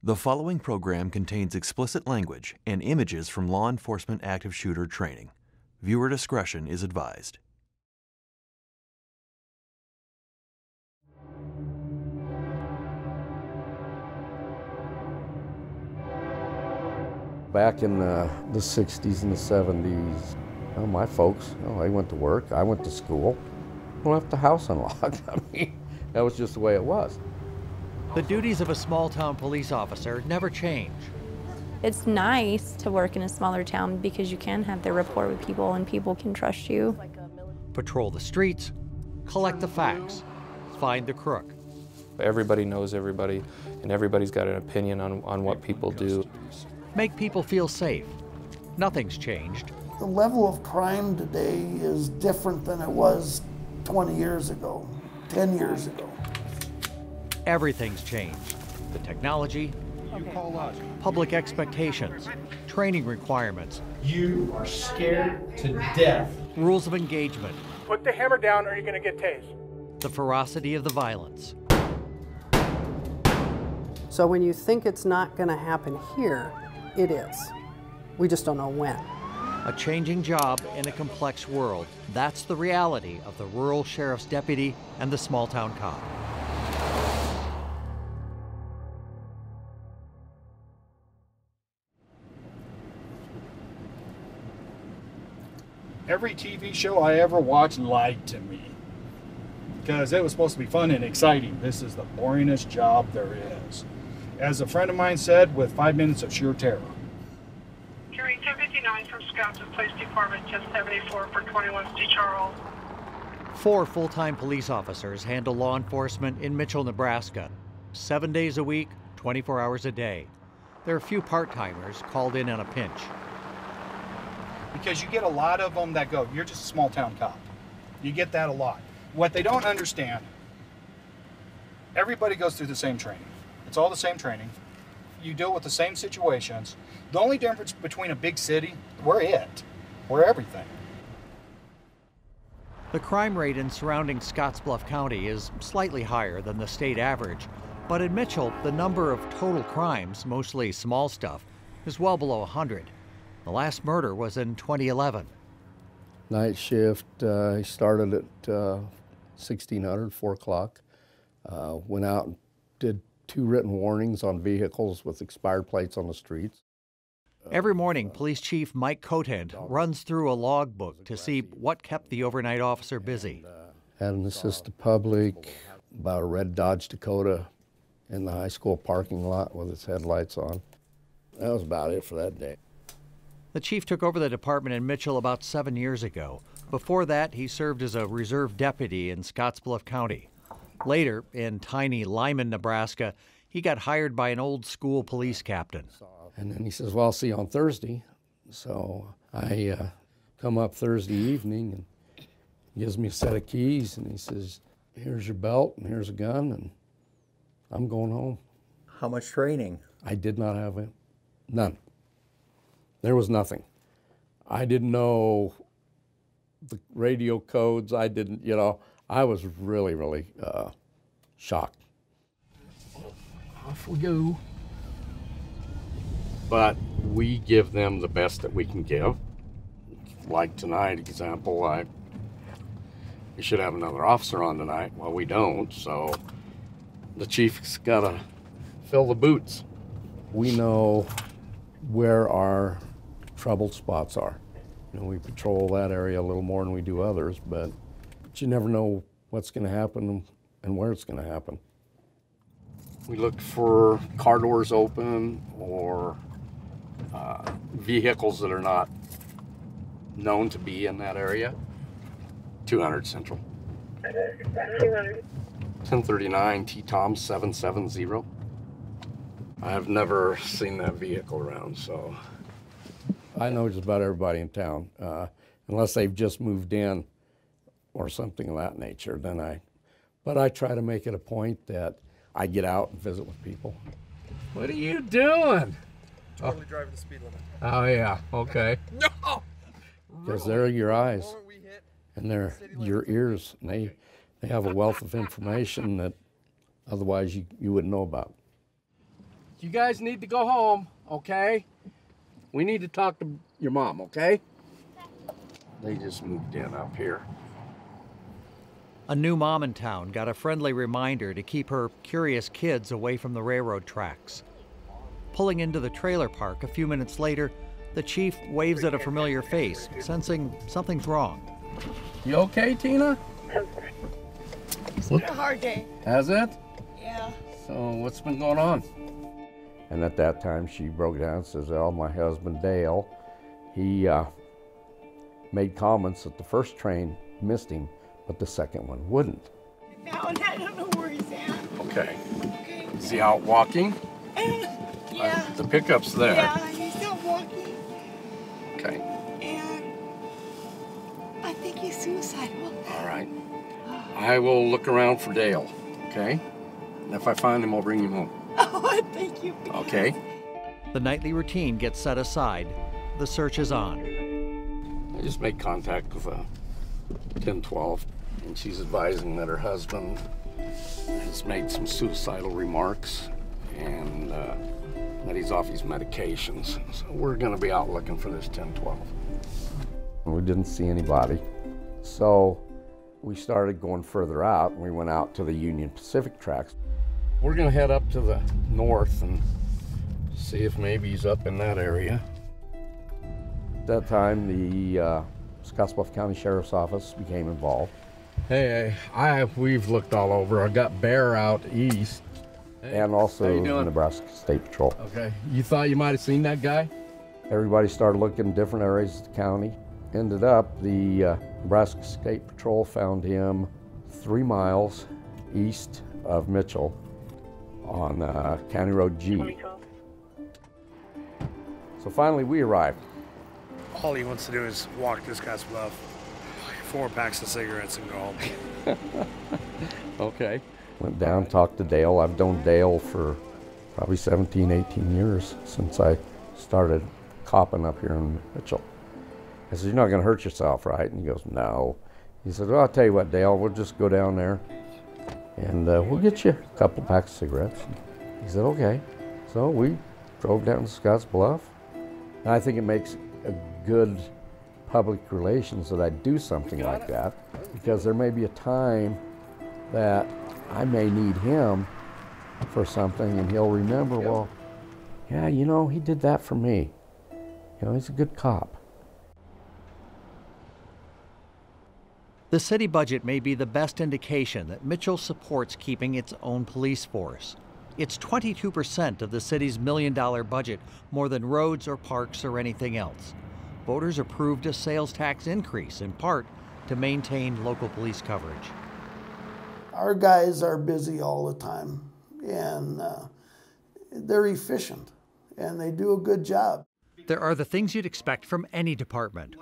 The following program contains explicit language and images from law enforcement active shooter training. Viewer discretion is advised. Back in the 60s and the 70s, my folks, they went to work, I went to school, we left the house unlocked. I mean, that was just the way it was. The duties of a small-town police officer never change. It's nice to work in a smaller town because you can have the rapport with people and people can trust you. Patrol the streets, collect the facts, find the crook. Everybody knows everybody, and everybody's got an opinion on what people do. Make people feel safe. Nothing's changed. The level of crime today is different than it was 20 years ago, 10 years ago. Everything's changed. The technology, public expectations, training requirements. You are scared to death. Rules of engagement. Put the hammer down or you're going to get tased. The ferocity of the violence. So when you think it's not going to happen here, it is. We just don't know when. A changing job in a complex world. That's the reality of the rural sheriff's deputy and the small-town cop. Every TV show I ever watched lied to me because it was supposed to be fun and exciting. This is the boringest job there is. As a friend of mine said, with 5 minutes of sheer terror. Carrying 1059 from Scouts Police Department, 1074 for 21 C. Charles. 4 full-time police officers handle law enforcement in Mitchell, Nebraska. 7 days a week, 24 hours a day. There are a few part-timers called in on a pinch. Because you get a lot of them that go, you're just a small town cop. You get that a lot. What they don't understand, everybody goes through the same training. It's all the same training. You deal with the same situations. The only difference between a big city, we're it. We're everything. The crime rate in surrounding Scottsbluff County is slightly higher than the state average, but in Mitchell, the number of total crimes, mostly small stuff, is well below 100. The last murder was in 2011. Night shift, I started at 1600, 4 o'clock. Went out and did 2 written warnings on vehicles with expired plates on the streets. Every morning, Police Chief Mike Cotent runs through a logbook to see what kept the overnight officer busy. Had an assist the public about a red Dodge Dakota in the high school parking lot with its headlights on. That was about it for that day. The chief took over the department in Mitchell about 7 years ago. Before that, he served as a reserve deputy in Scottsbluff County. Later, in tiny Lyman, Nebraska, he got hired by an old school police captain. And then he says, well, I'll see you on Thursday. So I come up Thursday evening and he gives me a set of keys and he says, here's your belt and here's a gun and I'm going home. How much training? I did not have it. None. There was nothing. I didn't know the radio codes. I didn't, I was really, really shocked. Off we go. But we give them the best that we can give. Like tonight, example, we should have another officer on tonight. Well, we don't, so the chief's got to fill the boots. We know where our troubled spots are. We patrol that area a little more than we do others, but you never know what's going to happen and where it's going to happen. We look for car doors open or vehicles that are not known to be in that area. 200 Central. 1039 T-Tom 770. I have never seen that vehicle around, so I know just about everybody in town, unless they've just moved in or something of that nature. But I try to make it a point that I get out and visit with people. What are you doing? Totally driving the speed limit. Oh yeah, okay. No! Because they're your eyes and they're your ears, and they have a wealth of information that otherwise you wouldn't know about. You guys need to go home, okay? We need to talk to your mom, okay? They just moved in up here. A new mom in town got a friendly reminder to keep her curious kids away from the railroad tracks. Pulling into the trailer park a few minutes later, the chief waves at a familiar face, sensing something's wrong. You okay, Tina? It's been a hard day. Has it? Yeah. So what's been going on? And at that time she broke down and says, well, my husband Dale, he made comments that the first train missed him, but the second one wouldn't. Now I don't know where he's at. Okay. Is he out walking? Yeah. The pickup's there. Yeah, he's out walking. Okay. And I think he's suicidal. All right. I will look around for Dale, okay? And if I find him, I'll bring him home. Oh, thank you. Okay? The nightly routine gets set aside. The search is on. I just made contact with 1012, and she's advising that her husband has made some suicidal remarks and that he's off his medications. So we're going to be out looking for this 1012. We didn't see anybody, so we started going further out, and we went out to the Union Pacific tracks. We're going to head up to the north and see if maybe he's up in that area. At that time, the Scottsbluff County Sheriff's Office became involved. Hey, we've looked all over. I got Bear out east. Hey, and also the Nebraska State Patrol. Okay. You thought you might have seen that guy? Everybody started looking in different areas of the county. Ended up, the Nebraska State Patrol found him 3 miles east of Mitchell on County Road G. So finally we arrived. All he wants to do is walk to Scottsbluff, 4 packs of cigarettes and go home. Okay. Went down, talked to Dale. I've known Dale for probably 17, 18 years since I started copping up here in Mitchell. I said, you're not going to hurt yourself, right? And he goes, no. He said, well, I'll tell you what, Dale, we'll just go down there and we'll get you a couple packs of cigarettes. He said, okay. So we drove down to Scottsbluff. And I think it makes a good public relations that I do something like that, because there may be a time that I may need him for something and he'll remember, well, yeah, you know, he did that for me. You know, he's a good cop. The city budget may be the best indication that Mitchell supports keeping its own police force. It's 22% of the city's $1 million budget, more than roads or parks or anything else. Voters approved a sales tax increase, in part to maintain local police coverage. Our guys are busy all the time, and they're efficient, and they do a good job. There are the things you'd expect from any department.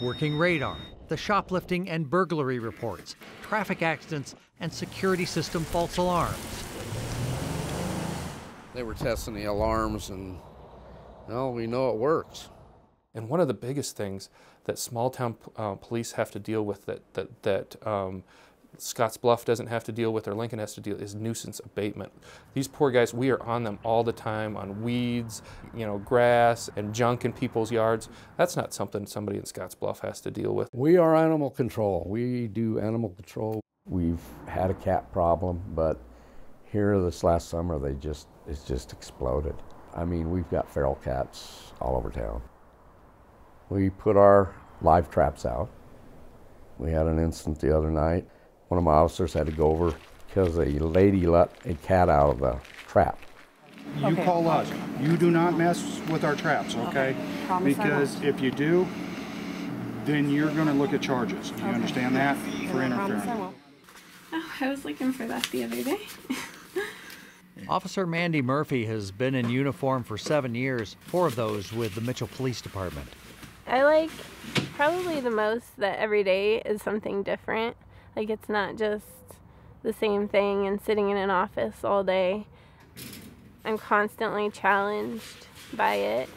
Working radar, the shoplifting and burglary reports, traffic accidents, and security system false alarms. They were testing the alarms, and well, we know it works. And one of the biggest things that small town police have to deal with that Scottsbluff doesn't have to deal with or Lincoln has to deal is nuisance abatement. These poor guys, we are on them all the time on weeds, you know, grass and junk in people's yards. That's not something somebody in Scottsbluff has to deal with. We are animal control. We do animal control. We've had a cat problem, but here this last summer it's just exploded. I mean, we've got feral cats all over town. We put our live traps out. We had an incident the other night. One of my officers had to go over because a lady let a cat out of the trap. You call us. You do not mess with our traps, okay? Because if you do, then you're going to look at charges. You understand that? For interference. Oh, I was looking for that the other day. Officer Mandy Murphy has been in uniform for 7 years, 4 of those with the Mitchell Police Department. I like probably the most that every day is something different. Like, it's not just the same thing and sitting in an office all day. I'm constantly challenged by it.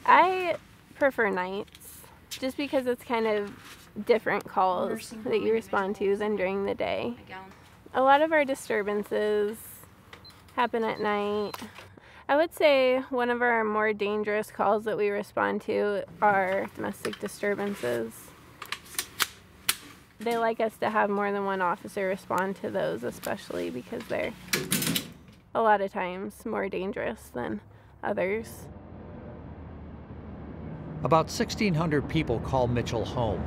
I prefer nights just because it's kind of different calls that you respond to than during the day. A lot of our disturbances happen at night. I would say one of our more dangerous calls that we respond to are domestic disturbances. They like us to have more than one officer respond to those, especially because they're a lot of times more dangerous than others. About 1,600 people call Mitchell home.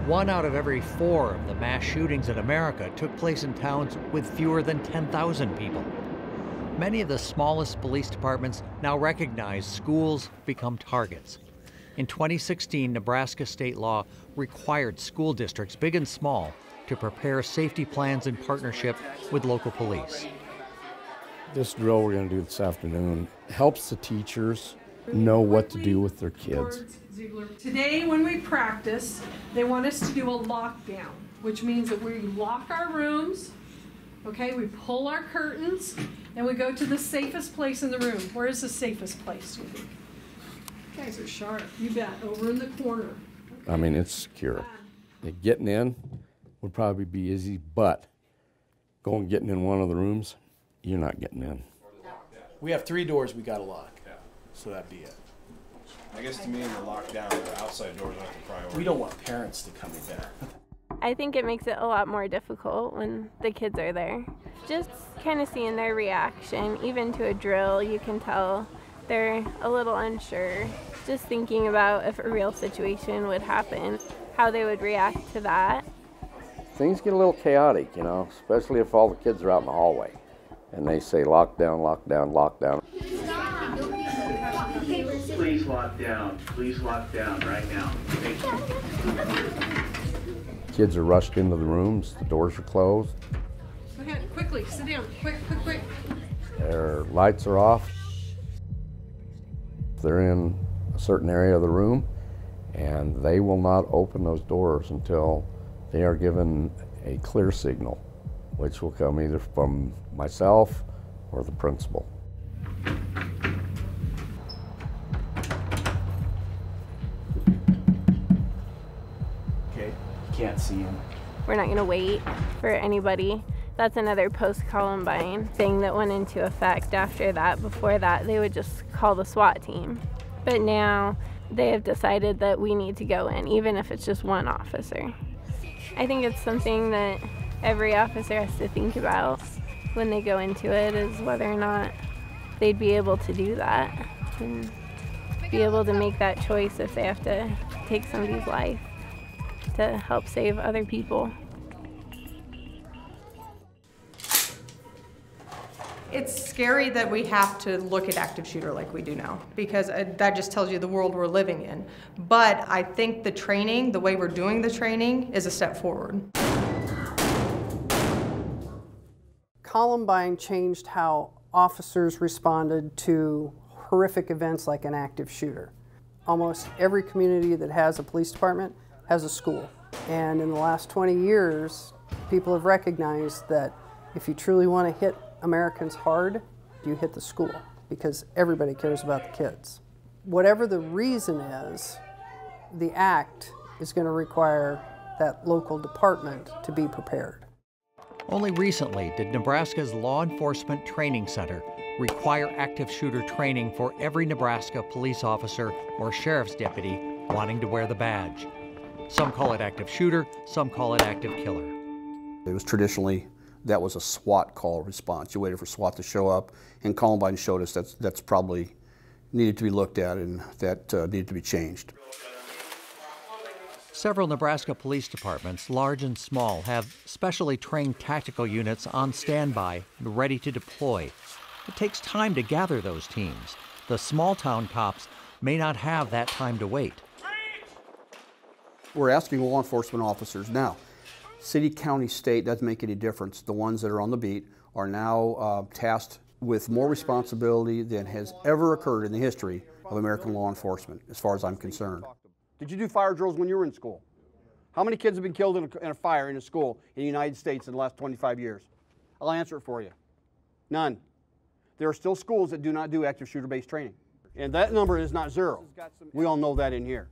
1 out of every 4 of the mass shootings in America took place in towns with fewer than 10,000 people. Many of the smallest police departments now recognize schools become targets. In 2016, Nebraska state law required school districts, big and small, to prepare safety plans in partnership with local police. This drill we're going to do this afternoon helps the teachers know what to do with their kids. Today when we practice, they want us to do a lockdown, which means that we lock our rooms, okay, we pull our curtains, and we go to the safest place in the room. Where is the safest place, do you think? You guys are sharp. You bet. Over in the corner. Okay. I mean, it's secure. Getting in would probably be easy, but getting in one of the rooms, you're not getting in. We have 3 doors we got to lock, so that'd be it. I guess to me, in the lockdown, the outside doors aren't the priority. We don't want parents to come in there. I think it makes it a lot more difficult when the kids are there. Just kind of seeing their reaction, even to a drill, you can tell they're a little unsure. Just thinking about if a real situation would happen, how they would react to that. Things get a little chaotic, you know, especially if all the kids are out in the hallway and they say lockdown, lockdown, lockdown. Please lock down. Please lock down right now. Thank you. Kids are rushed into the rooms, the doors are closed. Go ahead, quickly, sit down, quick, quick, quick. Their lights are off. They're in a certain area of the room, and they will not open those doors until they are given a clear signal, which will come either from myself or the principal. Okay, can't see him. We're not going to wait for anybody. That's another post-Columbine thing that went into effect after that. Before that, they would just call the SWAT team. But now they have decided that we need to go in, even if it's just one officer. I think it's something that every officer has to think about when they go into it, is whether or not they'd be able to do that and be able to make that choice if they have to take somebody's life to help save other people. It's scary that we have to look at active shooter like we do now, because that just tells you the world we're living in. But I think the training, the way we're doing the training, is a step forward. Columbine changed how officers responded to horrific events like an active shooter. Almost every community that has a police department has a school. And in the last 20 years, people have recognized that if you truly want to hit Americans hard, you hit the school, because everybody cares about the kids. Whatever the reason is, the act is going to require that local department to be prepared. Only recently did Nebraska's Law Enforcement Training Center require active shooter training for every Nebraska police officer or sheriff's deputy wanting to wear the badge. Some call it active shooter, some call it active killer. It was traditionally, that was a SWAT call response. You waited for SWAT to show up, and Columbine showed us that's probably needed to be looked at, and that needed to be changed. Several Nebraska police departments, large and small, have specially trained tactical units on standby, ready to deploy. It takes time to gather those teams. The small-town cops may not have that time to wait. We're asking law enforcement officers now. City, county, state, doesn't make any difference. The ones that are on the beat are now tasked with more responsibility than has ever occurred in the history of American law enforcement, as far as I'm concerned. Did you do fire drills when you were in school? How many kids have been killed in a fire in a school in the United States in the last 25 years? I'll answer it for you. None. There are still schools that do not do active shooter-based training. And that number is not zero. We all know that in here.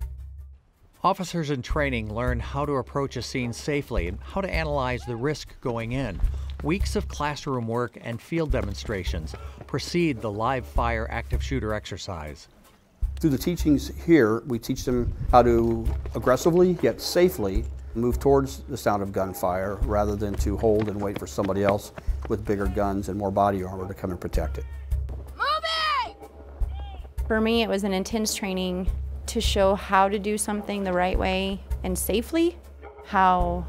Officers in training learn how to approach a scene safely and how to analyze the risk going in. Weeks of classroom work and field demonstrations precede the live fire active shooter exercise. Through the teachings here, we teach them how to aggressively yet safely move towards the sound of gunfire rather than to hold and wait for somebody else with bigger guns and more body armor to come and protect it. For me, it was an intense training to show how to do something the right way and safely, how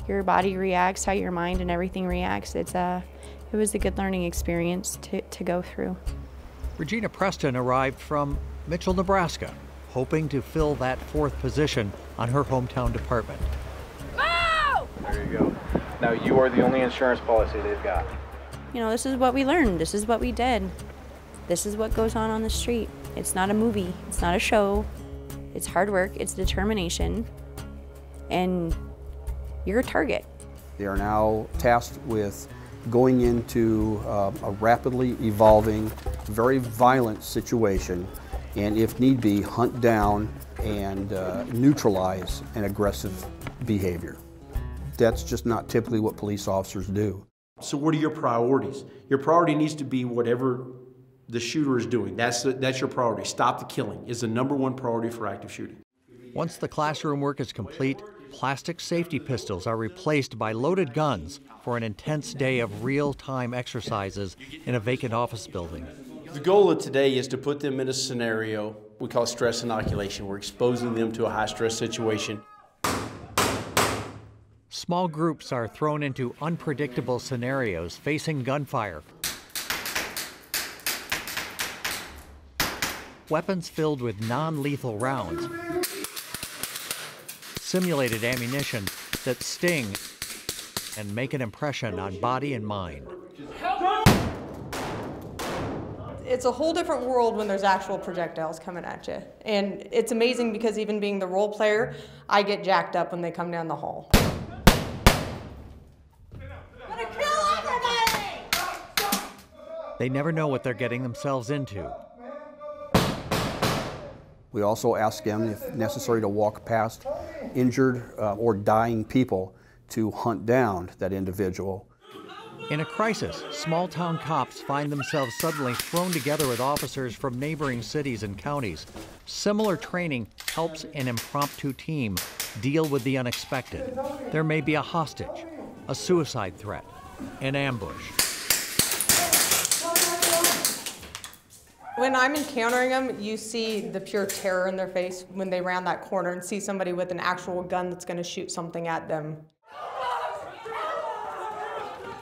your body reacts, how your mind and everything reacts. It was a good learning experience to go through. Regina Preston arrived from Mitchell, Nebraska, hoping to fill that 4th position on her hometown department. There you go. Now you are the only insurance policy they've got. You know, this is what we learned. This is what we did. This is what goes on the street. It's not a movie. It's not a show. It's hard work. It's determination. And you're a target. They are now tasked with going into a rapidly evolving, very violent situation, and if need be, hunt down and neutralize an aggressive behavior. That's just not typically what police officers do. So what are your priorities? Your priority needs to be whatever the shooter is doing. That's your priority. Stop the killing is the #1 priority for active shooting. Once the classroom work is complete, plastic safety pistols are replaced by loaded guns for an intense day of real-time exercises in a vacant office building. The goal of today is to put them in a scenario we call stress inoculation. We're exposing them to a high-stress situation. Small groups are thrown into unpredictable scenarios facing gunfire. Weapons filled with non-lethal rounds, simulated ammunition that sting and make an impression on body and mind. It's a whole different world when there's actual projectiles coming at you. And it's amazing because even being the role player, I get jacked up when they come down the hall. They never know what they're getting themselves into. We also ask them, if necessary, to walk past injured or dying people to hunt down that individual. In a crisis, small-town cops find themselves suddenly thrown together with officers from neighboring cities and counties. Similar training helps an impromptu team deal with the unexpected. There may be a hostage, a suicide threat, an ambush. When I'm encountering them, you see the pure terror in their face when they round that corner and see somebody with an actual gun that's going to shoot something at them.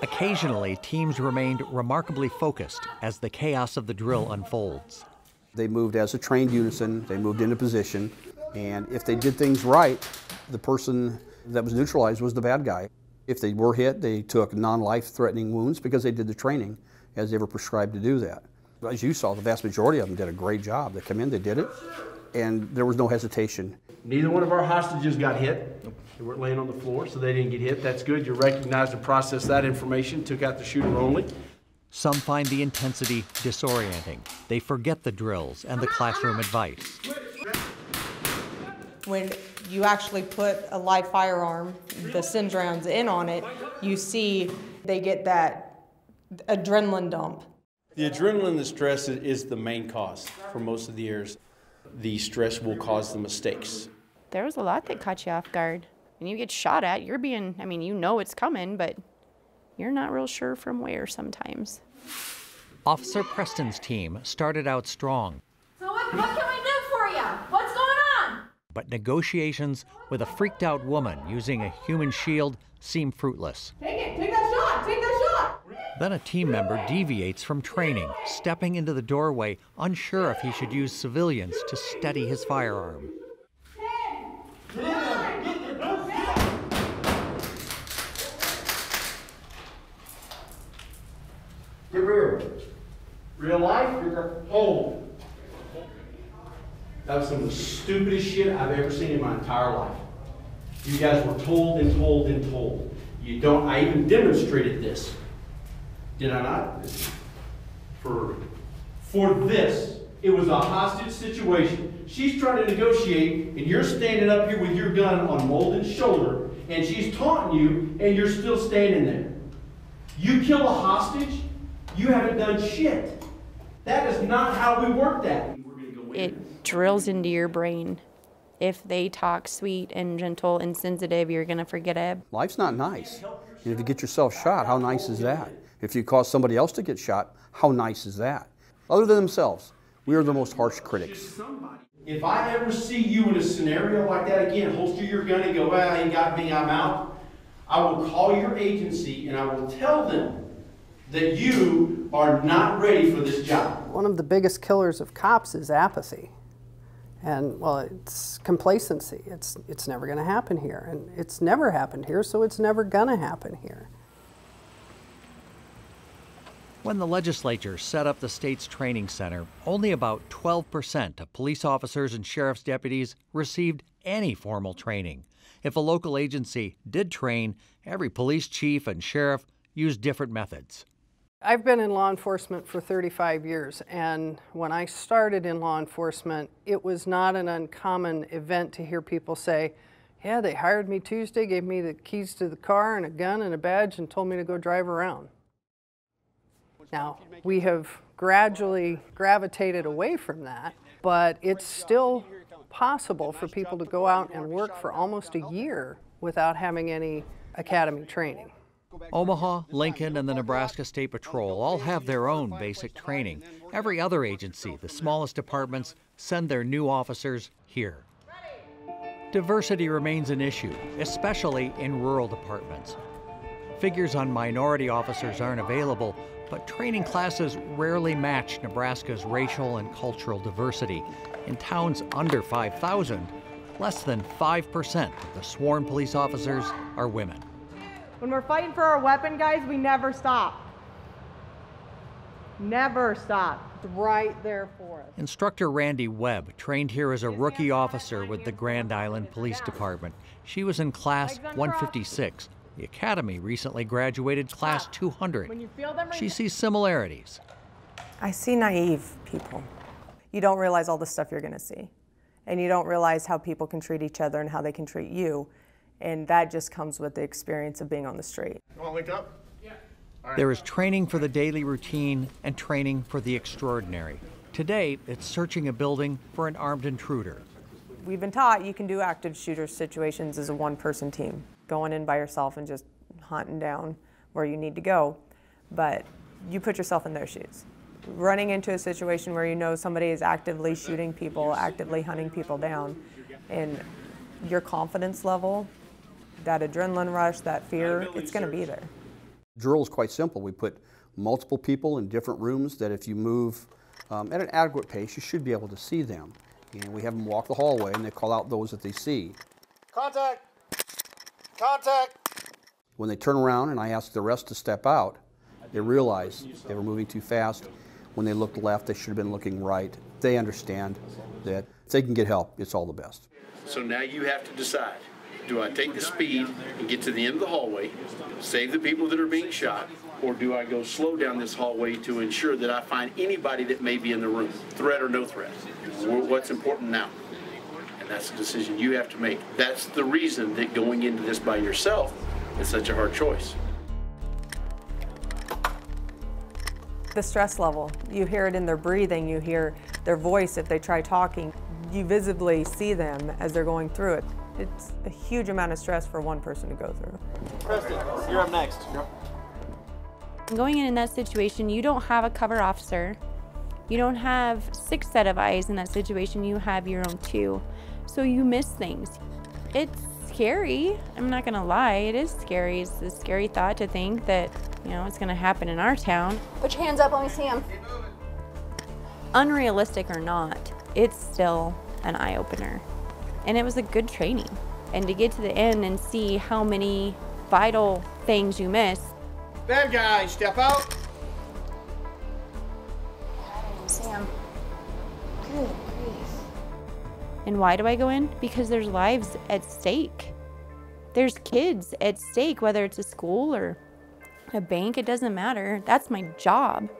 Occasionally, teams remained remarkably focused as the chaos of the drill unfolds. They moved as a trained unison, they moved into position, and if they did things right, the person that was neutralized was the bad guy. If they were hit, they took non-life-threatening wounds because they did the training as they were prescribed to do that. As you saw, the vast majority of them did a great job. They come in, they did it, and there was no hesitation. Neither one of our hostages got hit. They weren't laying on the floor, so they didn't get hit. That's good. You recognized and processed that information, took out the shooter only. Some find the intensity disorienting. They forget the drills and the classroom advice. When you actually put a live firearm, the SIMS rounds in on it, you see they get that adrenaline dump. The adrenaline, the stress is the main cause for most of the years. The stress will cause the mistakes. There was a lot that caught you off guard. When you get shot at, you're being, I mean, you know it's coming, but you're not real sure from where sometimes. Officer Preston's team started out strong. So what can we do for you? What's going on? But negotiations with a freaked out woman using a human shield seem fruitless. Take it, take that shot, take that shot! Then a team member deviates from training, stepping into the doorway, unsure if he should use civilians to steady his firearm. Get rear. Real life, hold. That was some of the stupidest shit I've ever seen in my entire life. You guys were told and told and told. You don't, I even demonstrated this. Did I not? For this, it was a hostage situation. She's trying to negotiate, and you're standing up here with your gun on Molden's shoulder, and she's taunting you, and you're still standing there. You kill a hostage, you haven't done shit. That is not how we work that. It drills into your brain. If they talk sweet and gentle and sensitive, you're going to forget it. Life's not nice. And if you get yourself shot, how nice is that? If you cause somebody else to get shot, how nice is that? Other than themselves, we are the most harsh critics. If I ever see you in a scenario like that again, holster your gun and go, well, he got me, I'm out, I will call your agency and I will tell them that you are not ready for this job. One of the biggest killers of cops is apathy. And, well, it's complacency. It's never going to happen here. And it's never happened here, so it's never going to happen here. When the legislature set up the state's training center, only about 12% of police officers and sheriff's deputies received any formal training. If a local agency did train, every police chief and sheriff used different methods. I've been in law enforcement for 35 years, and when I started in law enforcement, it was not an uncommon event to hear people say, yeah, they hired me Tuesday, gave me the keys to the car and a gun and a badge and told me to go drive around. Now, we have gradually gravitated away from that, but it's still possible for people to go out and work for almost a year without having any academy training. Omaha, Lincoln, and the Nebraska State Patrol all have their own basic training. Every other agency, the smallest departments, send their new officers here. Diversity remains an issue, especially in rural departments. Figures on minority officers aren't available, but training classes rarely match Nebraska's racial and cultural diversity. In towns under 5,000, less than 5% of the sworn police officers are women. When we're fighting for our weapon, guys, we never stop. Never stop. It's right there for us. Instructor Randy Webb trained here as a rookie officer with the Grand Island Police Department. She was in class 156. The academy recently graduated class 200. She sees similarities. I see naive people. You don't realize all the stuff you're going to see. And you don't realize how people can treat each other and how they can treat you. And that just comes with the experience of being on the street. You want to link up? Yeah. There is training for the daily routine and training for the extraordinary. Today, it's searching a building for an armed intruder. We've been taught you can do active shooter situations as a one-person team, going in by yourself and just hunting down where you need to go. But you put yourself in their shoes. Running into a situation where you know somebody is actively shooting people, actively hunting people down, and your confidence level, that adrenaline rush, that fear, it's going to be there. Drill is quite simple. We put multiple people in different rooms that if you move at an adequate pace, you should be able to see them. And we have them walk the hallway and they call out those that they see. Contact! Contact! When they turn around and I ask the rest to step out, they realize they were moving too fast. When they looked left, they should have been looking right. They understand that if they can get help, it's all the best. So now you have to decide. Do I take the speed and get to the end of the hallway, save the people that are being shot, or do I go slow down this hallway to ensure that I find anybody that may be in the room, threat or no threat? What's important now? And that's a decision you have to make. That's the reason that going into this by yourself is such a hard choice. The stress level, you hear it in their breathing, you hear their voice if they try talking. You visibly see them as they're going through it. It's a huge amount of stress for one person to go through. Preston, you're up next. Going in that situation, you don't have a cover officer. You don't have 6 set of eyes in that situation. You have your own 2. So you miss things. It's scary. I'm not gonna lie, it is scary. It's a scary thought to think that, you know, it's gonna happen in our town. Put your hands up, let me see them. Unrealistic or not, it's still an eye-opener. And it was a good training. And to get to the end and see how many vital things you miss. Bad guy, step out. Sam. Good grief. And why do I go in? Because there's lives at stake. There's kids at stake, whether it's a school or a bank, it doesn't matter. That's my job.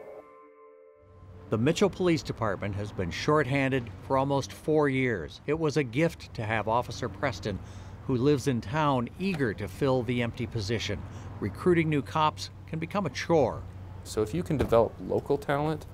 The Mitchell Police Department has been shorthanded for almost 4 years. It was a gift to have Officer Preston, who lives in town, eager to fill the empty position. Recruiting new cops can become a chore. So if you can develop local talent,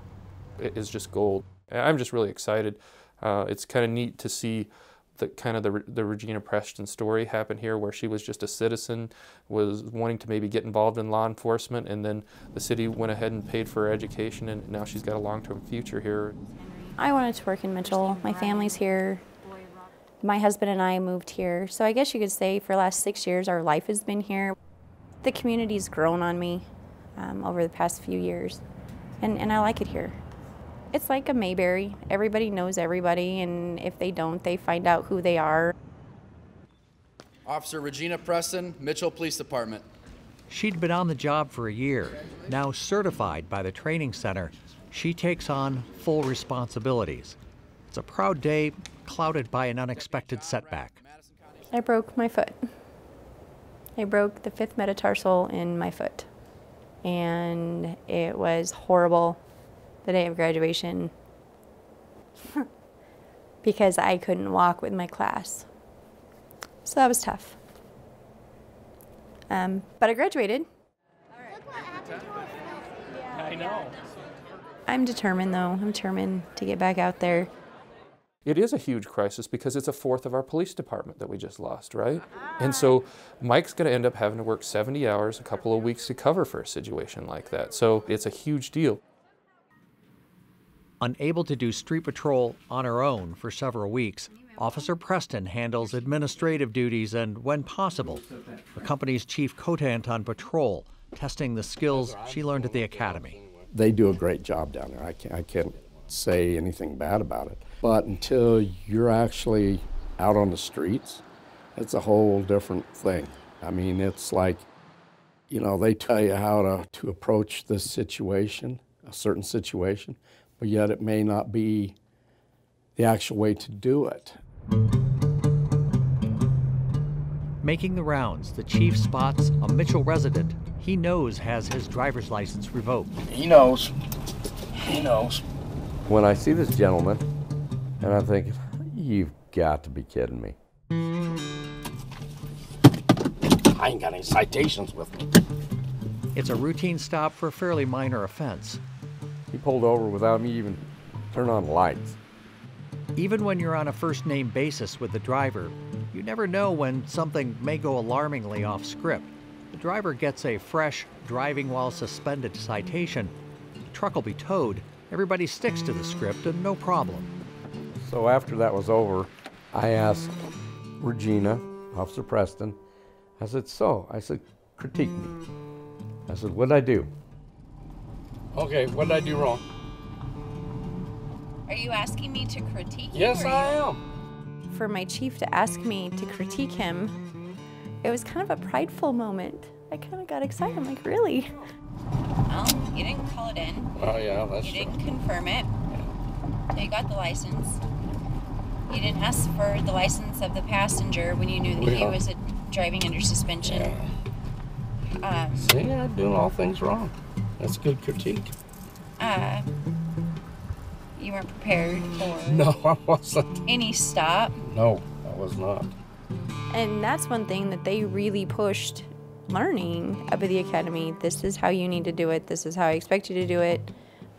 it is just gold. I'm just really excited. It's kind of neat to see the Regina Preston story happen here, where she was just a citizen, was wanting to maybe get involved in law enforcement, and then the city went ahead and paid for her education, and now she's got a long-term future here. I wanted to work in Mitchell. My family's here. My husband and I moved here. So I guess you could say for the last 6 years, our life has been here. The community's grown on me over the past few years, and I like it here. It's like a Mayberry. Everybody knows everybody, and if they don't, they find out who they are. Officer Regina Preston, Mitchell Police Department. She'd been on the job for a year. Now certified by the training center, she takes on full responsibilities. It's a proud day, clouded by an unexpected setback. I broke my foot. I broke the 5th metatarsal in my foot, and it was horrible the day of graduation because I couldn't walk with my class. So that was tough. But I graduated. I know. I'm determined, though. I'm determined to get back out there. It is a huge crisis because it's a fourth of our police department that we just lost, right? And so Mike's going to end up having to work 70 hours, a couple of weeks to cover for a situation like that. So it's a huge deal. Unable to do street patrol on her own for several weeks, Officer Preston handles administrative duties and, when possible, accompanies Chief Cotant on patrol, testing the skills she learned at the academy. They do a great job down there. I can't say anything bad about it. But until you're actually out on the streets, it's a whole different thing. I mean, it's like, you know, they tell you how to approach this situation, a certain situation, but yet it may not be the actual way to do it. Making the rounds, the chief spots a Mitchell resident he knows has his driver's license revoked. He knows. He knows. When I see this gentleman, and I'm thinking, you've got to be kidding me. I ain't got any citations with me. It's a routine stop for a fairly minor offense. He pulled over without me even turning on the lights. Even when you're on a first-name basis with the driver, you never know when something may go alarmingly off script. The driver gets a fresh driving while suspended citation. The truck will be towed. Everybody sticks to the script and no problem. So after that was over, I asked Regina, Officer Preston, I said, critique me. I said, what did I do? Okay, what did I do wrong? Are you asking me to critique you? Yes, I am. For my chief to ask me to critique him, it was kind of a prideful moment. I kind of got excited. I'm like, really? Well, you didn't call it in. Oh, yeah, that's true. You didn't confirm it. So you got the license. You didn't ask for the license of the passenger when you knew that he was driving under suspension. Yeah. See, I'm doing all things wrong. That's good critique. You weren't prepared for No, I wasn't. any stop. No, I was not. And that's one thing that they really pushed learning up at the academy. This is how you need to do it. This is how I expect you to do it.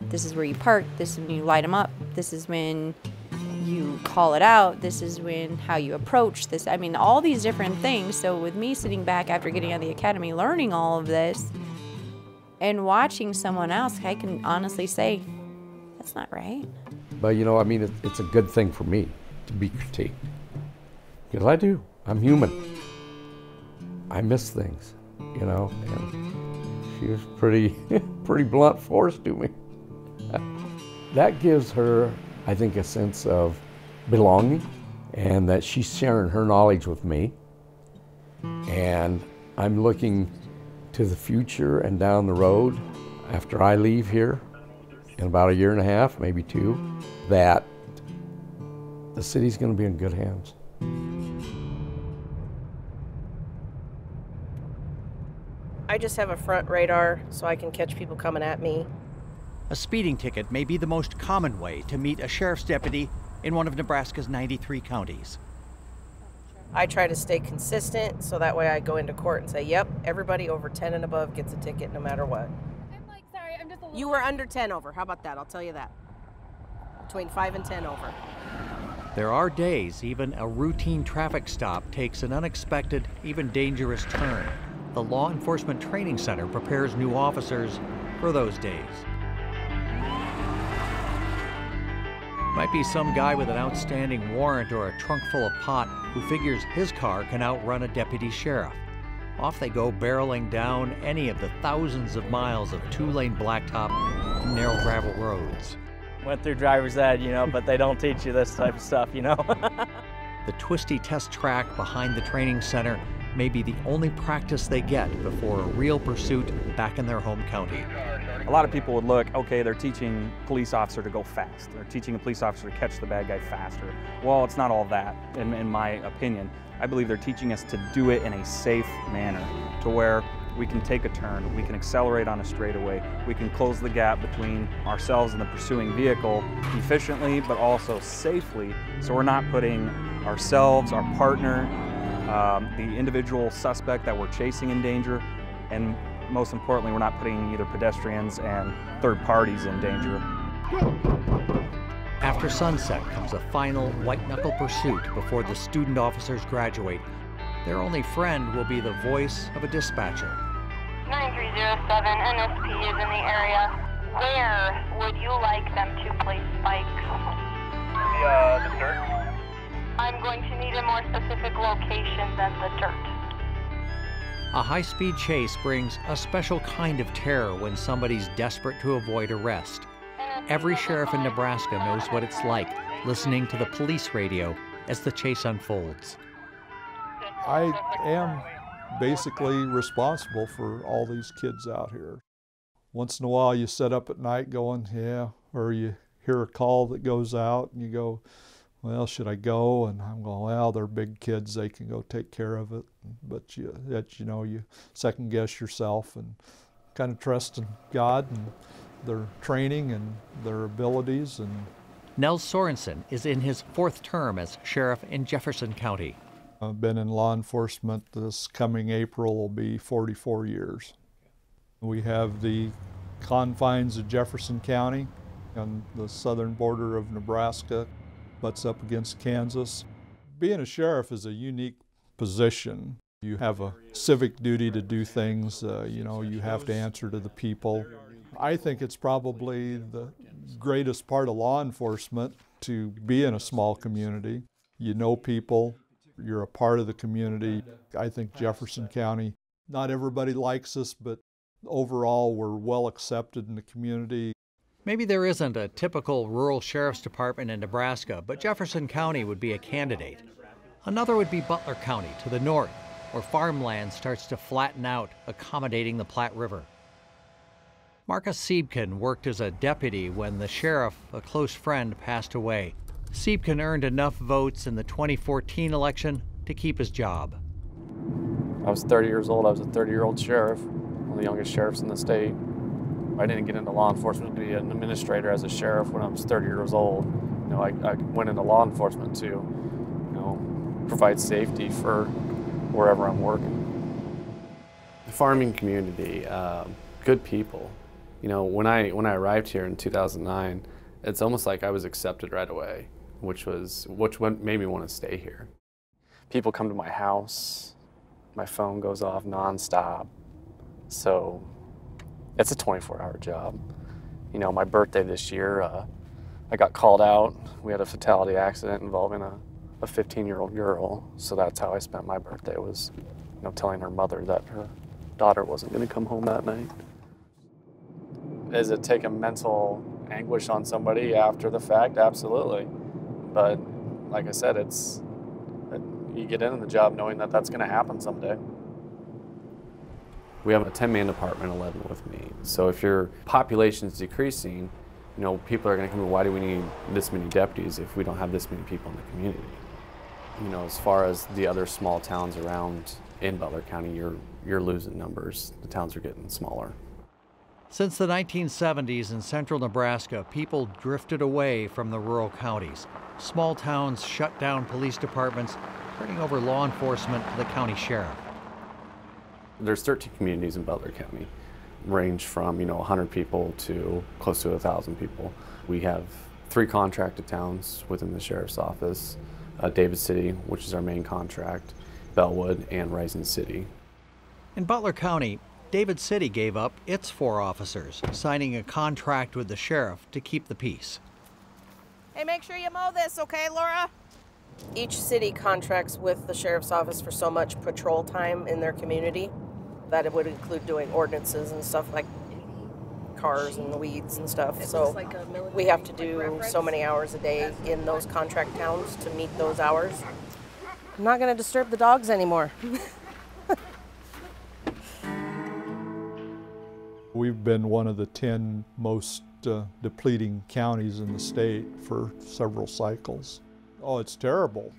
This is where you park. This is when you light them up. This is when you call it out. This is how you approach this. I mean, all these different things. So with me sitting back after getting out of the academy, learning all of this and watching someone else, I can honestly say, that's not right. But you know, I mean, it's a good thing for me to be critiqued. Because I do. I'm human. I miss things, you know, and she was pretty blunt force to me. That gives her, I think, a sense of belonging and that she's sharing her knowledge with me. And I'm looking to the future and down the road after I leave here in about 1.5 years, maybe 2, that the city's going to be in good hands. I just have a front radar so I can catch people coming at me. A speeding ticket may be the most common way to meet a sheriff's deputy in one of Nebraska's 93 counties. I try to stay consistent so that way I go into court and say, yep, everybody over 10 and above gets a ticket no matter what. You were under 10 over. How about that? I'll tell you that. Between 5 and 10 over. There are days even a routine traffic stop takes an unexpected, even dangerous turn. The Law Enforcement Training Center prepares new officers for those days. Might be some guy with an outstanding warrant or a trunk full of pot who figures his car can outrun a deputy sheriff. Off they go barreling down any of the thousands of miles of two-lane blacktop and narrow gravel roads. Went through driver's ed, you know, but they don't teach you this type of stuff, you know. The twisty test track behind the training center may be the only practice they get before a real pursuit back in their home county. A lot of people would look, okay, they're teaching a police officer to go fast. They're teaching a police officer to catch the bad guy faster. Well, it's not all that, in my opinion. I believe they're teaching us to do it in a safe manner, to where we can take a turn, we can accelerate on a straightaway, we can close the gap between ourselves and the pursuing vehicle efficiently, but also safely, so we're not putting ourselves, our partner, the individual suspect that we're chasing in danger, and most importantly, we're not putting either pedestrians and third parties in danger. After sunset comes a final white-knuckle pursuit before the student officers graduate. Their only friend will be the voice of a dispatcher. 9307, NSP is in the area. Where would you like them to place spikes? The dirt. I'm going to need a more specific location than the dirt. A high-speed chase brings a special kind of terror when somebody's desperate to avoid arrest. Every sheriff in Nebraska knows what it's like listening to the police radio as the chase unfolds. I am basically responsible for all these kids out here. Once in a while you sit up at night going, yeah, or you hear a call that goes out and you go, well, should I go? And I'm going, well, they're big kids, they can go take care of it. But you second guess yourself and kind of trust in God and their training and their abilities. And Nels Sorensen is in his 4th term as sheriff in Jefferson County. I've been in law enforcement. This coming April will be 44 years. We have the confines of Jefferson County on the southern border of Nebraska, butts up against Kansas. Being a sheriff is a unique position. You have a civic duty to do things, you have to answer to the people. I think it's probably the greatest part of law enforcement to be in a small community. You know people, you're a part of the community. I think Jefferson County, not everybody likes us, but overall we're well accepted in the community. Maybe there isn't a typical rural sheriff's department in Nebraska, but Jefferson County would be a candidate. Another would be Butler County to the north, where farmland starts to flatten out, accommodating the Platte River. Marcus Siebken worked as a deputy when the sheriff, a close friend, passed away. Siebken earned enough votes in the 2014 election to keep his job. I was 30 years old. I was a 30-year-old sheriff, one of the youngest sheriffs in the state. I didn't get into law enforcement to be an administrator as a sheriff when I was 30 years old. I went into law enforcement to, provide safety for wherever I'm working. The farming community, good people. When I arrived here in 2009, it's almost like I was accepted right away, which made me want to stay here. People come to my house, my phone goes off nonstop, so it's a 24-hour job. My birthday this year, I got called out. We had a fatality accident involving a 15-year-old girl, so that's how I spent my birthday, was telling her mother that her daughter wasn't going to come home that night. Does it take a mental anguish on somebody after the fact? Absolutely. But like I said, you get into the job knowing that that's going to happen someday. We have a 10-man department, 11 with me. So if your population is decreasing, people are going to come, why do we need this many deputies if we don't have this many people in the community? As far as the other small towns around in Butler County, you're losing numbers. The towns are getting smaller. Since the 1970s in central Nebraska, people drifted away from the rural counties. Small towns shut down police departments, turning over law enforcement to the county sheriff. There's 13 communities in Butler County, range from 100 people to close to 1,000 people. We have 3 contracted towns within the sheriff's office: David City, which is our main contract, Bellwood, and Rising City. In Butler County, David City gave up its 4 officers, signing a contract with the sheriff to keep the peace. Hey, make sure you mow this, okay, Laura? Each city contracts with the sheriff's office for so much patrol time in their community. That it would include doing ordinances and stuff like cars and the weeds and stuff. So we have to do so many hours a day in those contract towns to meet those hours. I'm not going to disturb the dogs anymore. We've been one of the 10 most depleting counties in the state for several cycles. Oh, it's terrible.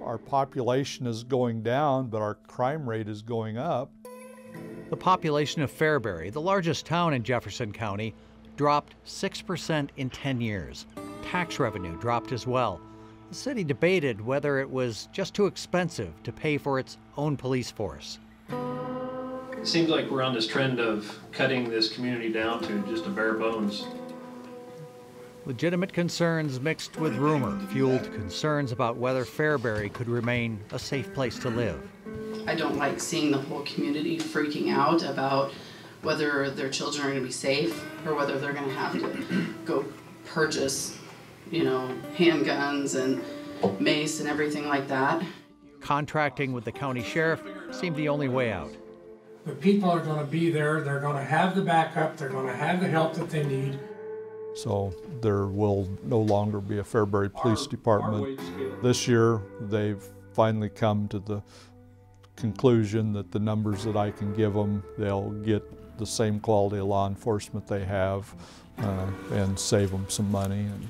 Our population is going down, but our crime rate is going up. The population of Fairbury, the largest town in Jefferson County, dropped 6% in 10 years. Tax revenue dropped as well. The city debated whether it was just too expensive to pay for its own police force. It seems like we're on this trend of cutting this community down to just a bare bones. Legitimate concerns mixed with rumor fueled concerns about whether Fairbury could remain a safe place to live. I don't like seeing the whole community freaking out about whether their children are going to be safe or whether they're going to have to go purchase, handguns and mace and everything like that. Contracting with the county sheriff seemed the only way out. The people are going to be there, they're going to have the backup, they're going to have the help that they need. So there will no longer be a Fairbury Police Department. This year, they've finally come to the conclusion that the numbers that I can give them, they'll get the same quality of law enforcement they have and save them some money. And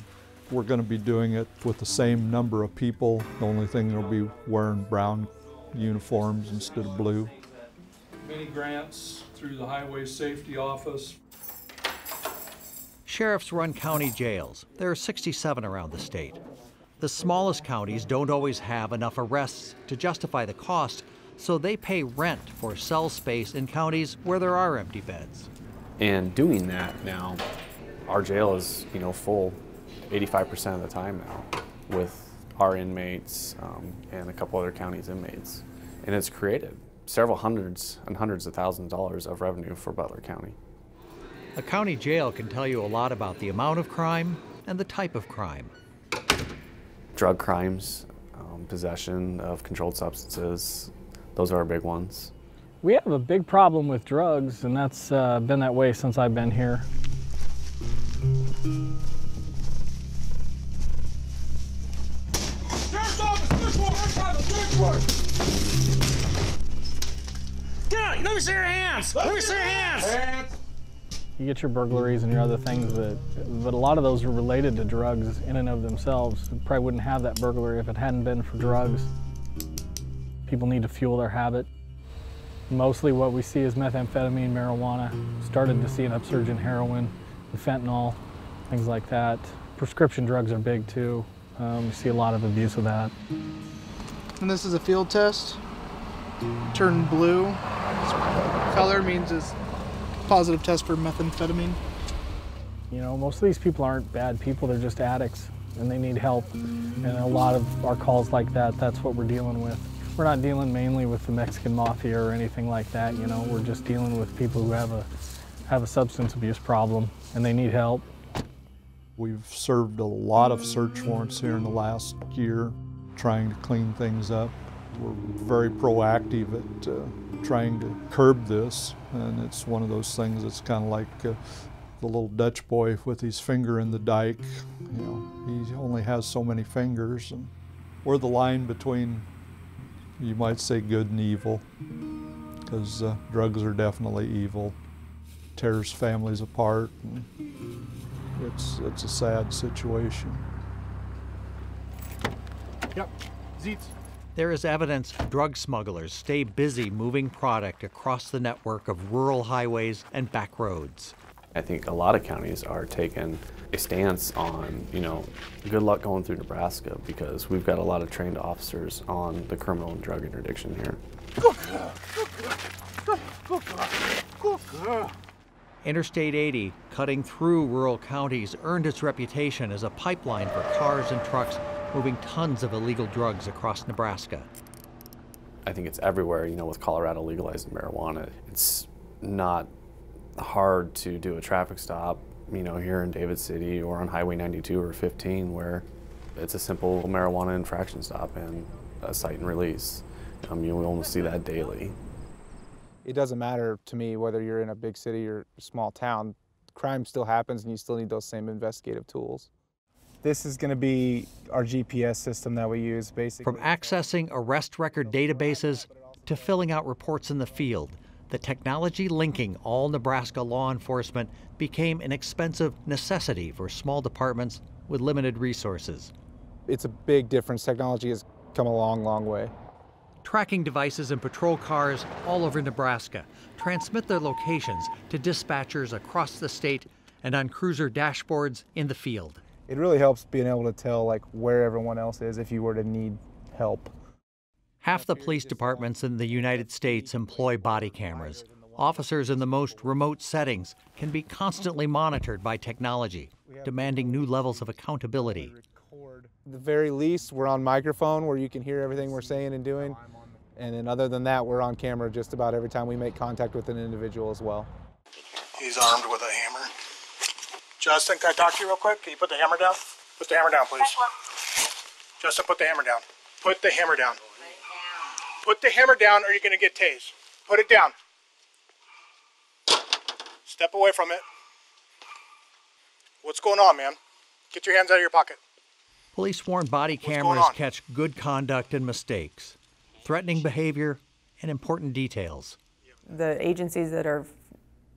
we're going to be doing it with the same number of people. The only thing, they'll be wearing brown uniforms instead of blue. Many grants through the Highway Safety Office. Sheriffs run county jails. There are 67 around the state. The smallest counties don't always have enough arrests to justify the cost, so they pay rent for cell space in counties where there are empty beds. And doing that now, our jail is full 85% of the time now with our inmates and a couple other counties' inmates. And it's created several hundreds and hundreds of thousands of dollars of revenue for Butler County. A county jail can tell you a lot about the amount of crime and the type of crime. Drug crimes, possession of controlled substances, those are our big ones. We have a big problem with drugs, and that's been that way since I've been here. Get out! Let me see your hands! Let me see your hands! You get your burglaries and your other things, but a lot of those are related to drugs in and of themselves. You probably wouldn't have that burglary if it hadn't been for drugs. People need to fuel their habit. Mostly what we see is methamphetamine, marijuana. Started to see an upsurge in heroin, and fentanyl, things like that. Prescription drugs are big too. We see a lot of abuse of that. And this is a field test. Turn blue. Color means it's positive test for methamphetamine. Most of these people aren't bad people, they're just addicts and they need help. And a lot of our calls like that, that's what we're dealing with. We're not dealing mainly with the Mexican mafia or anything like that, we're just dealing with people who have a substance abuse problem and they need help. We've served a lot of search warrants here in the last year, trying to clean things up. We're very proactive at trying to curb this, and it's one of those things that's kind of like the little Dutch boy with his finger in the dike. He only has so many fingers, and we're the line between, you might say, good and evil, because drugs are definitely evil. Tears families apart, and it's a sad situation. Yep, Zeets. There is evidence drug smugglers stay busy moving product across the network of rural highways and back roads. I think a lot of counties are taking a stance on, good luck going through Nebraska because we've got a lot of trained officers on the criminal and drug interdiction here. Interstate 80, cutting through rural counties, earned its reputation as a pipeline for cars and trucks moving tons of illegal drugs across Nebraska. I think it's everywhere, with Colorado legalizing marijuana. It's not hard to do a traffic stop, here in David City or on Highway 92 or 15 where it's a simple marijuana infraction stop and a cite and release. You almost see that daily. It doesn't matter to me whether you're in a big city or a small town. Crime still happens and you still need those same investigative tools. This is going to be our GPS system that we use, basically. From accessing arrest record databases to filling out reports in the field, the technology linking all Nebraska law enforcement became an expensive necessity for small departments with limited resources. It's a big difference. Technology has come a long, long way. Tracking devices in patrol cars all over Nebraska transmit their locations to dispatchers across the state and on cruiser dashboards in the field. It really helps being able to tell where everyone else is if you were to need help. Half the police departments in the United States employ body cameras. Officers in the most remote settings can be constantly monitored by technology, demanding new levels of accountability. At the very least, we're on microphone where you can hear everything we're saying and doing. And then other than that, we're on camera just about every time we make contact with an individual as well. He's armed with a hammer. Justin, can I talk to you real quick? Can you put the hammer down? Put the hammer down, please. Justin, put the hammer down. Put the hammer down. Put the hammer down or you're going to get tased. Put it down. Step away from it. What's going on, man? Get your hands out of your pocket. Police-worn body cameras catch good conduct and mistakes, threatening behavior, and important details. The agencies that are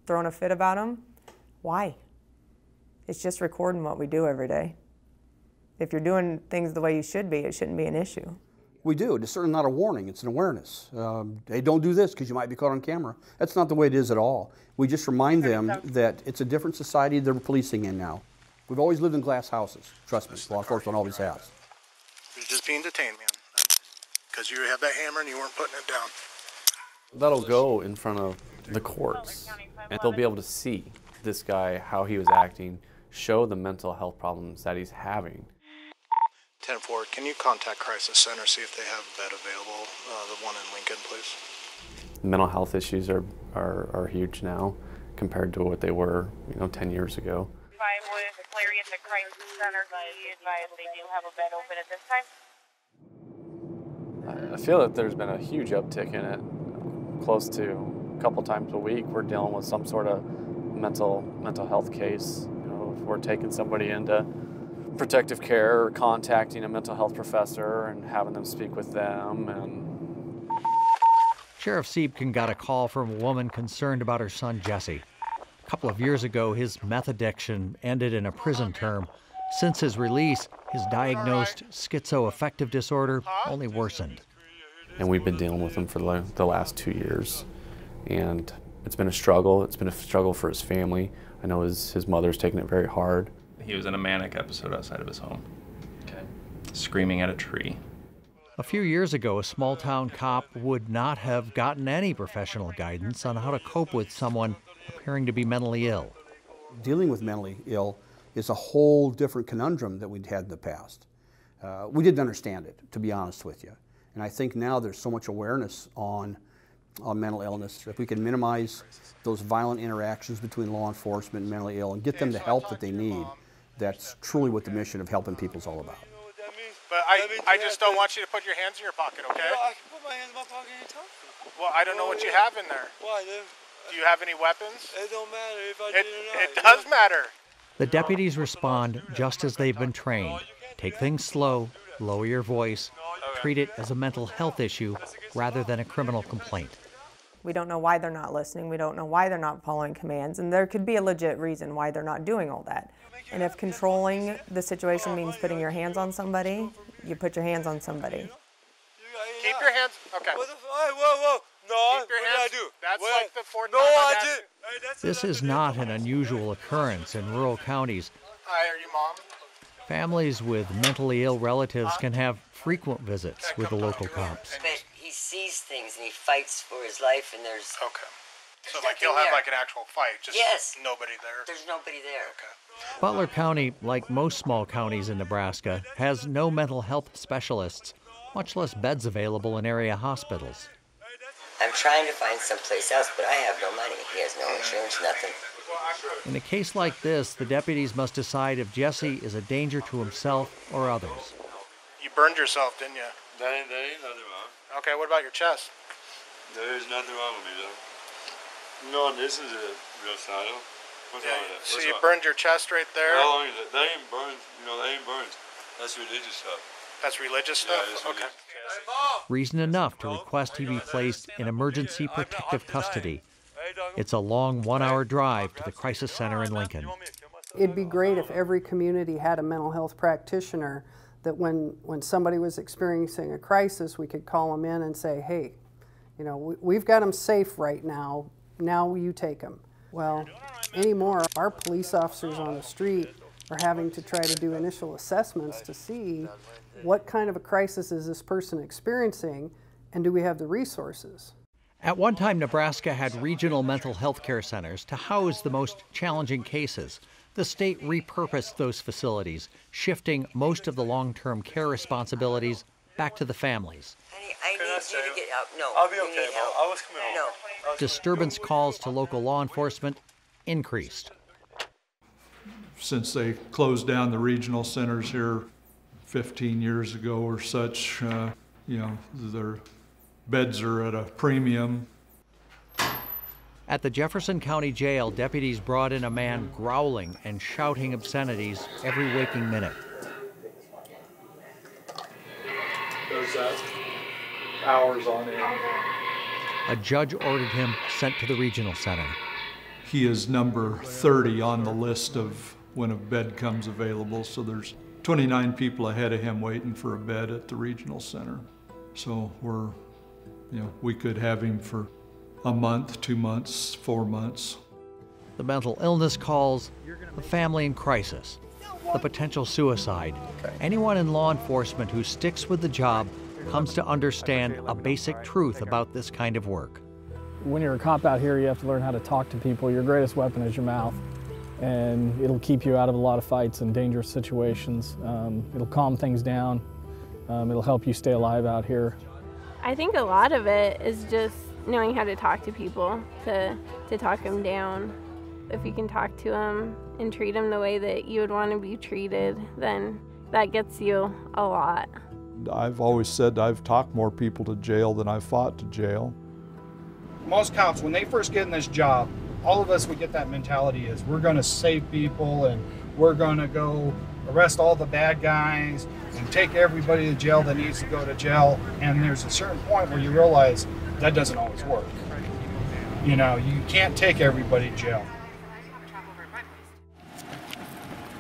throwing a fit about them, why? It's just recording what we do every day. If you're doing things the way you should be, it shouldn't be an issue. We do. It's certainly not a warning. It's an awareness. Hey, don't do this because you might be caught on camera. That's not the way it is at all. We just remind them that it's a different society they're policing in now. We've always lived in glass houses. Trust me, law enforcement always has. You're just being detained, man. Because you had that hammer and you weren't putting it down. That'll go in front of the courts, and they'll be able to see this guy, how he was acting, show the mental health problems that he's having. 10-4, can you contact Crisis Center, see if they have a bed available, the one in Lincoln, please? Mental health issues are huge now compared to what they were, 10 years ago. Clarion to Crisis Center, be advised they do have a bed open at this time. I feel that there's been a huge uptick in it. Close to a couple times a week, we're dealing with some sort of mental health case. If we're taking somebody into protective care or contacting a mental health professor and having them speak with them. And Sheriff Siebken got a call from a woman concerned about her son Jesse. A couple of years ago, his meth addiction ended in a prison term. Since his release, his diagnosed schizoaffective disorder only worsened. And we've been dealing with him for the last 2 years. And it's been a struggle. It's been a struggle for his family. I know his mother's taken it very hard. He was in a manic episode outside of his home. Okay. Screaming at a tree. A few years ago, a small-town cop would not have gotten any professional guidance on how to cope with someone appearing to be mentally ill. Dealing with mentally ill is a whole different conundrum that we'd had in the past. We didn't understand it, to be honest with you. And I think now there's so much awareness on mental illness. If we can minimize those violent interactions between law enforcement and mentally ill and get them the help that they need, that's truly what the mission of helping people is all about. But I just don't want you to put your hands in your pocket, okay? No, I can put my hands in my pocket anytime. Well, I don't know what you have in there. Why? Then, do you have any weapons? It don't matter if I did or not. It does matter. The deputies respond just as they've been trained. Take things slow, lower your voice, treat it as a mental health issue rather than a criminal complaint. We don't know why they're not listening. We don't know why they're not following commands. And there could be a legit reason why they're not doing all that. And if controlling the situation means putting your hands on somebody, you put your hands on somebody. Keep your hands, okay. Whoa, whoa. No, what did I do? That's Well, like the fourth no, time I I've did. asked This is not an unusual occurrence in rural counties. Hi, are you mom? Families with mentally ill relatives can have frequent visits with the local cops. But he sees things and he fights for his life, and there's... Okay. So like he'll have like an actual fight, just yes. nobody there? There's nobody there. Okay. Butler County, like most small counties in Nebraska, has no mental health specialists, much less beds available in area hospitals. I'm trying to find someplace else, but I have no money. He has no insurance, nothing. In a case like this, the deputies must decide if Jesse is a danger to himself or others. You burned yourself, didn't you? That ain't nothing wrong. Okay, what about your chest? There is nothing wrong with me, though. No, this is a real saddle. What's wrong with that? So What's you wrong? burned your chest right there? How long is it? That ain't burns. That ain't burns. That's religious stuff. That's religious Yeah, stuff? it's Okay. religious. Reason enough to request he be placed in emergency protective custody. It's a long one-hour drive to the crisis center in Lincoln. It'd be great if every community had a mental health practitioner that when somebody was experiencing a crisis, we could call them in and say, hey, we've got them safe right now. Now you take them. Well, anymore, our police officers on the street are having to try to do initial assessments to see what kind of a crisis is this person experiencing, and do we have the resources? At one time, Nebraska had regional mental health care centers to house the most challenging cases. The state repurposed those facilities, shifting most of the long-term care responsibilities back to the families. Honey, I need you to get out. No, I'll be you okay, need Mom. help. I was coming home. No. Disturbance calls to local law enforcement increased. Since they closed down the regional centers here 15 years ago or such, their beds are at a premium. At the Jefferson County Jail, deputies brought in a man growling and shouting obscenities every waking minute. There's hours on end. A judge ordered him sent to the regional center. He is number 30 on the list of when a bed comes available, so there's 29 people ahead of him waiting for a bed at the regional center. So we could have him for a month, 2 months, 4 months. The mental illness calls, the family in crisis, the potential suicide. Anyone in law enforcement who sticks with the job comes to understand a basic truth about this kind of work. When you're a cop out here, you have to learn how to talk to people. Your greatest weapon is your mouth, and it'll keep you out of a lot of fights and dangerous situations. It'll calm things down. It'll help you stay alive out here. I think a lot of it is just knowing how to talk to people, to talk them down. If you can talk to them and treat them the way that you would want to be treated, then that gets you a lot. I've always said I've talked more people to jail than I've fought to jail. Most cops, when they first get in this job, all of us, we get that mentality is we're going to save people and we're going to go arrest all the bad guys and take everybody to jail that needs to go to jail. And there's a certain point where you realize that doesn't always work. You can't take everybody to jail.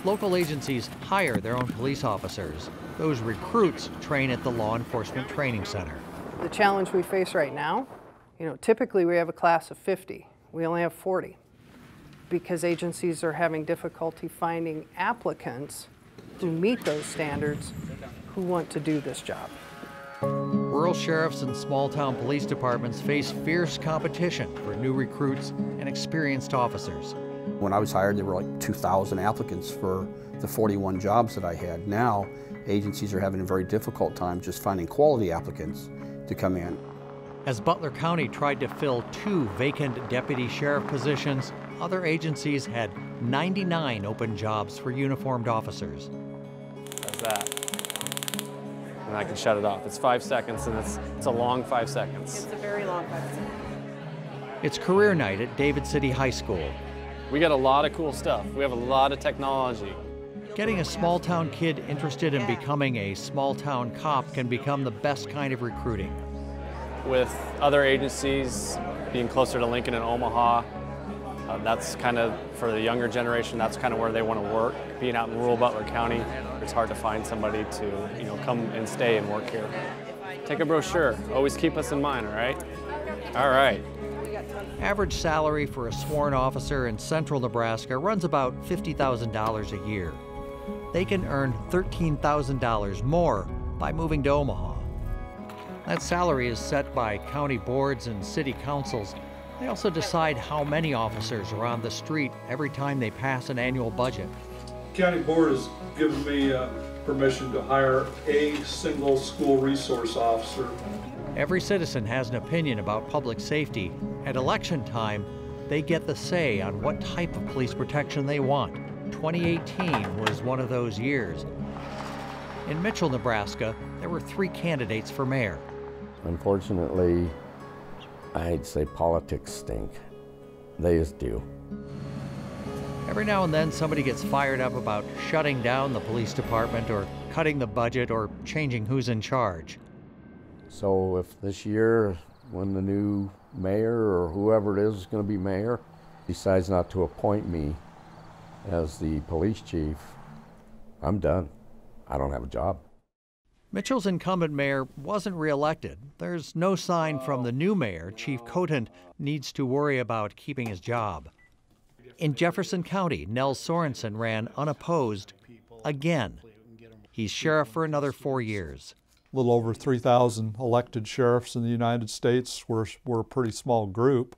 Local agencies hire their own police officers. Those recruits train at the Law Enforcement Training Center. The challenge we face right now, typically we have a class of 50. We only have 40 because agencies are having difficulty finding applicants who meet those standards who want to do this job. Rural sheriffs and small-town police departments face fierce competition for new recruits and experienced officers. When I was hired, there were like 2,000 applicants for the 41 jobs that I had. Now, agencies are having a very difficult time just finding quality applicants to come in. As Butler County tried to fill 2 vacant deputy sheriff positions, other agencies had 99 open jobs for uniformed officers. That's that. And I can shut it off. It's 5 seconds, and it's a long 5 seconds. It's a very long 5 seconds. It's career night at David City High School. We got a lot of cool stuff. We have a lot of technology. Getting a small-town kid interested in becoming a small-town cop can become the best kind of recruiting. With other agencies being closer to Lincoln and Omaha, that's kind of, for the younger generation, that's kind of where they want to work. Being out in rural Butler County, it's hard to find somebody to, come and stay and work here. Take a brochure. Always keep us in mind, all right? All All right. Average salary for a sworn officer in central Nebraska runs about $50,000 a year. They can earn $13,000 more by moving to Omaha. That salary is set by county boards and city councils. They also decide how many officers are on the street every time they pass an annual budget. County board has given me permission to hire a single school resource officer. Every citizen has an opinion about public safety. At election time, they get the say on what type of police protection they want. 2018 was one of those years. In Mitchell, Nebraska, there were 3 candidates for mayor. Unfortunately, I'd say politics stink. They just do. Every now and then somebody gets fired up about shutting down the police department or cutting the budget or changing who's in charge. So if this year, when the new mayor or whoever it is going to be mayor decides not to appoint me as the police chief, I'm done. I don't have a job. Mitchell's incumbent mayor wasn't reelected. There's no sign from the new mayor, Chief Cotent, needs to worry about keeping his job. In Jefferson County, Nell Sorensen ran unopposed again. He's sheriff for another 4 years. A little over 3,000 elected sheriffs in the United States. We're a pretty small group.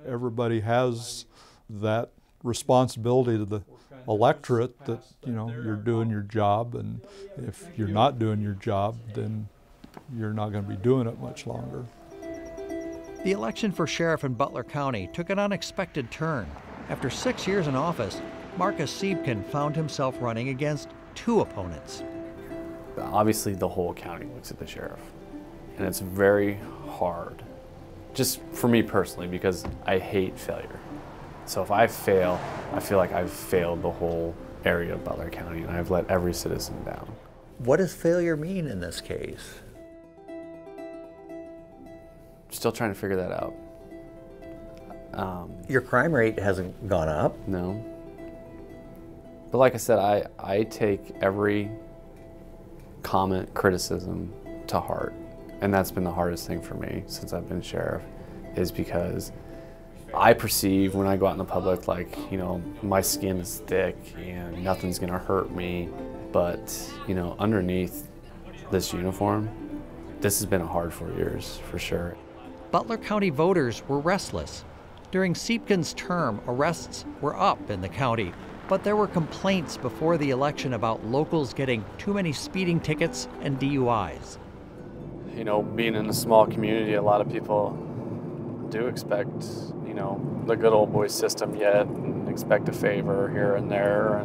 Everybody has that responsibility to the electorate that, you know, you're doing your job, and if you're not doing your job, then you're not going to be doing it much longer. The election for sheriff in Butler County took an unexpected turn. After 6 years in office, Marcus Siebken found himself running against 2 opponents. Obviously, the whole county looks at the sheriff, and it's very hard, just for me personally, because I hate failure. So if I fail, I feel like I've failed the whole area of Butler County, and I've let every citizen down. What does failure mean in this case? Still trying to figure that out. Your crime rate hasn't gone up. No. But like I said, I take every comment, criticism to heart. And that's been the hardest thing for me since I've been sheriff, is because I perceive when I go out in the public, like, you know, my skin is thick and nothing's gonna hurt me. But, you know, underneath this uniform, this has been a hard 4 years, for sure. Butler County voters were restless. During Siebken's term, arrests were up in the county, but there were complaints before the election about locals getting too many speeding tickets and DUIs. You know, being in a small community, a lot of people do expect, you know, the good old boy system yet, and expect a favor here and there.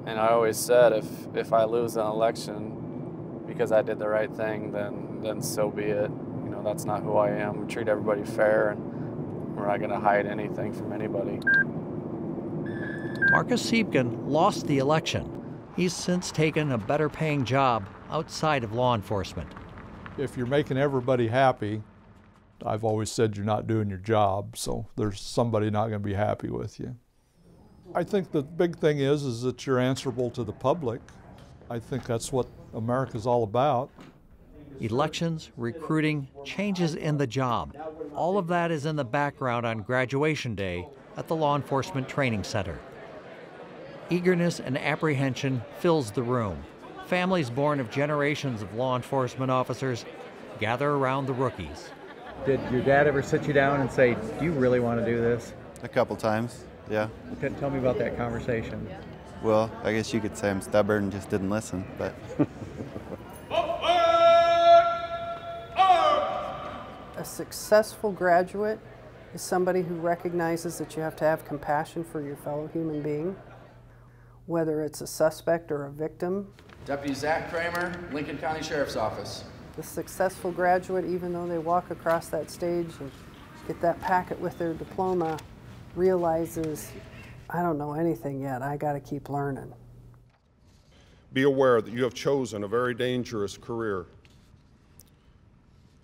And I always said, if I lose an election because I did the right thing, then so be it. You know, that's not who I am. We treat everybody fair, and we're not going to hide anything from anybody. Marcus Siebken lost the election. He's since taken a better paying job outside of law enforcement. If you're making everybody happy, I've always said you're not doing your job, so there's somebody not going to be happy with you. I think the big thing is that you're answerable to the public. I think that's what America's all about. Elections, recruiting, changes in the job. All of that is in the background on graduation day at the Law Enforcement Training Center. Eagerness and apprehension fills the room. Families born of generations of law enforcement officers gather around the rookies. Did your dad ever sit you down and say, do you really want to do this? A couple times, yeah. Tell me about that conversation. Well, I guess you could say I'm stubborn and just didn't listen, but... A successful graduate is somebody who recognizes that you have to have compassion for your fellow human being, whether it's a suspect or a victim. Deputy Zach Kramer, Lincoln County Sheriff's Office. The successful graduate, even though they walk across that stage and get that packet with their diploma, realizes, I don't know anything yet, I got to keep learning. Be aware that you have chosen a very dangerous career.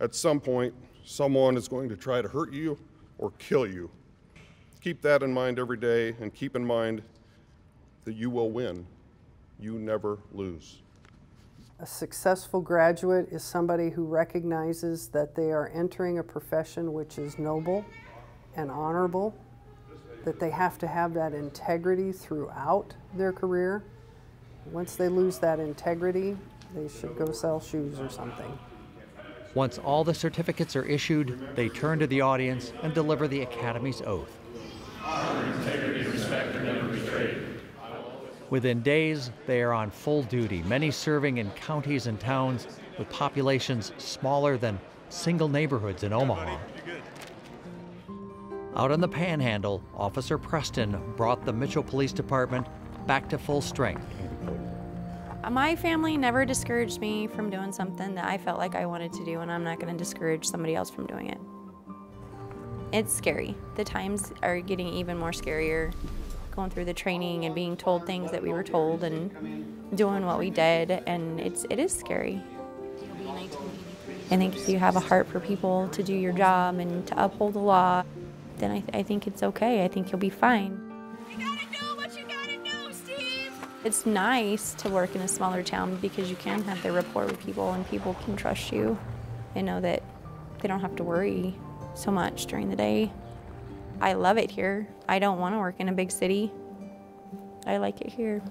At some point, someone is going to try to hurt you or kill you. Keep that in mind every day, and keep in mind that you will win. You never lose. A successful graduate is somebody who recognizes that they are entering a profession which is noble and honorable, that they have to have that integrity throughout their career. Once they lose that integrity, they should go sell shoes or something. Once all the certificates are issued, they turn to the audience and deliver the Academy's oath. Honor, integrity, respect are never betrayed. Within days, they are on full duty, many serving in counties and towns with populations smaller than single neighborhoods in Omaha. Out on the Panhandle, Officer Preston brought the Mitchell Police Department back to full strength. My family never discouraged me from doing something that I felt like I wanted to do, and I'm not going to discourage somebody else from doing it. It's scary. The times are getting even more scarier, going through the training and being told things that we were told and doing what we did, and it is scary. I think if you have a heart for people to do your job and to uphold the law, then I think it's okay. I think you'll be fine. It's nice to work in a smaller town because you can have the rapport with people and people can trust you and know that they don't have to worry so much during the day. I love it here. I don't want to work in a big city. I like it here.